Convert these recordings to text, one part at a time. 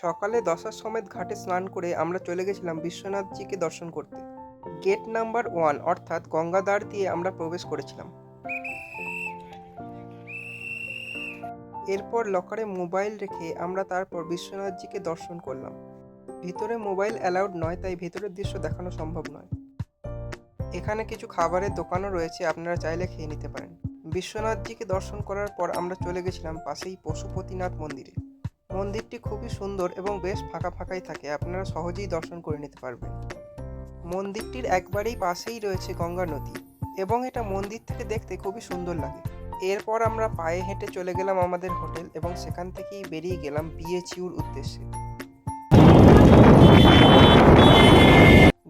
সকালে দশাশ্বমেধ ঘাটে স্নান করে আমরা চলে গেছিলাম বিশ্বনাথজিকে দর্শন করতে। গেট নাম্বার 1 অর্থাৎ গঙ্গাদ্বার দিয়ে আমরা প্রবেশ করেছিলাম। এরপর লকারে মোবাইল রেখে আমরা তারপর বিশ্বনাথজিকে দর্শন করলাম। ভিতরে মোবাইল অ্যালাউড নয়, তাই ভেতরের দৃশ্য দেখানো সম্ভব নয়। এখানে কিছু খাবারের দোকানও রয়েছে, আপনারা চাইলে খেয়ে নিতে পারেন। বিশ্বনাথজিকে দর্শন করার পর আমরা চলে গেছিলাম পাশেই পশুপতিনাথ মন্দিরে। মন্দিরটি খুবই সুন্দর এবং বেশ ফাঁকা ফাঁকাই থাকে, আপনারা সহজেই দর্শন করে নিতে পারবেন। মন্দিরটির একবারেই পাশেই রয়েছে গঙ্গা নদী এবং এটা মন্দির থেকে দেখতে খুবই সুন্দর লাগে। এরপর আমরা পায়ে হেঁটে চলে গেলাম আমাদের হোটেল এবং সেখান থেকেই বেরিয়ে গেলাম বিএচইউর উদ্দেশ্যে।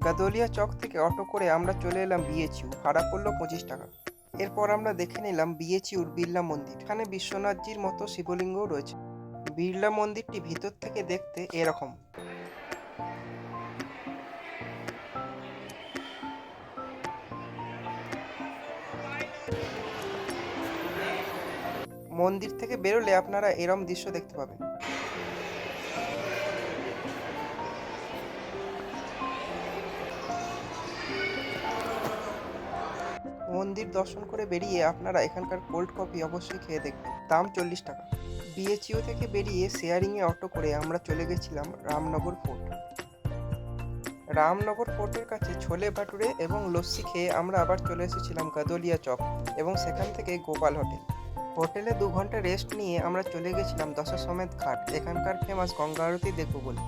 গাদোলিয়া চক থেকে অটো করে আমরা চলে এলাম বিএচইউ, ভাড়া পড়ল 25 টাকা। এরপর আমরা দেখে নিলাম বিএচইউর বিড়লা মন্দির। এখানে বিশ্বনাথজির মতো শিবলিঙ্গও রয়েছে। বিড়লা মন্দিরটি ভিতর থেকে দেখতে এরকম। মন্দির থেকে বেরোলে আপনারা এরম দৃশ্য দেখতে পাবেন। মন্দির দর্শন করে বেরিয়ে আপনারা এখানকার কোল্ড কফি অবশ্যই খেয়ে দেখবেন, দাম 40 টাকা। বিএচইউ থেকে বেরিয়ে শেয়ারিংয়ে অটো করে আমরা চলে গেছিলাম রামনগর ফোর্ট। রামনগর ফোর্টের কাছে ছোলে ভাটুরে এবং লস্যি খেয়ে আমরা আবার চলে এসেছিলাম গাদোলিয়া চক এবং সেখান থেকে গোপাল হোটেল। হোটেলে 2 ঘন্টা রেস্ট নিয়ে আমরা চলে গেছিলাম দশাশ্বমেধ ঘাট, এখানকার ফেমাস গঙ্গা আরতি দেখব বলে।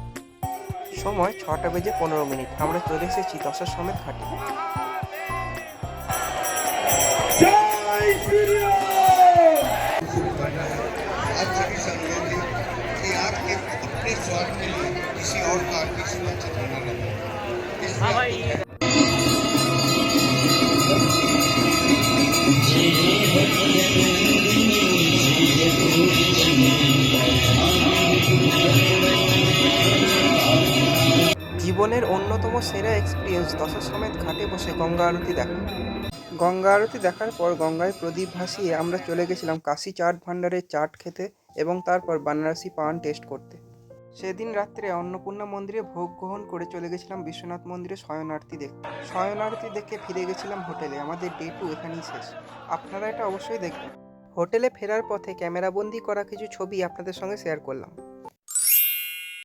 সময় 6টা বেজে 15 মিনিট, আমরা চলে এসেছি দশাশ্বমেধ ঘাটে। জীবনের অন্যতম সেরা এক্সপিরিয়েন্স দশাশ্বমেধ ঘাটে বসে গঙ্গা আরতি দেখা। গঙ্গা আরতি দেখার পর গঙ্গায় প্রদীপ ভাসিয়ে আমরা চলে গেছিলাম কাশী চাট ভান্ডারের চাট খেতে এবং তারপর বানারসি পান টেস্ট করতে। সেদিন রাত্রে অন্নপূর্ণা মন্দিরে ভোগ গ্রহণ করে চলে গেছিলাম বিশ্বনাথ মন্দিরে শয়নারতি দেখতে। শয়নারতি দেখে ফিরে গেছিলাম হোটেলে। আমাদের ডে 2 এখানেই শেষ, আপনারা এটা অবশ্যই দেখবেন। হোটেলে ফেরার পথে ক্যামেরাবন্দি করা কিছু ছবি আপনাদের সঙ্গে শেয়ার করলাম।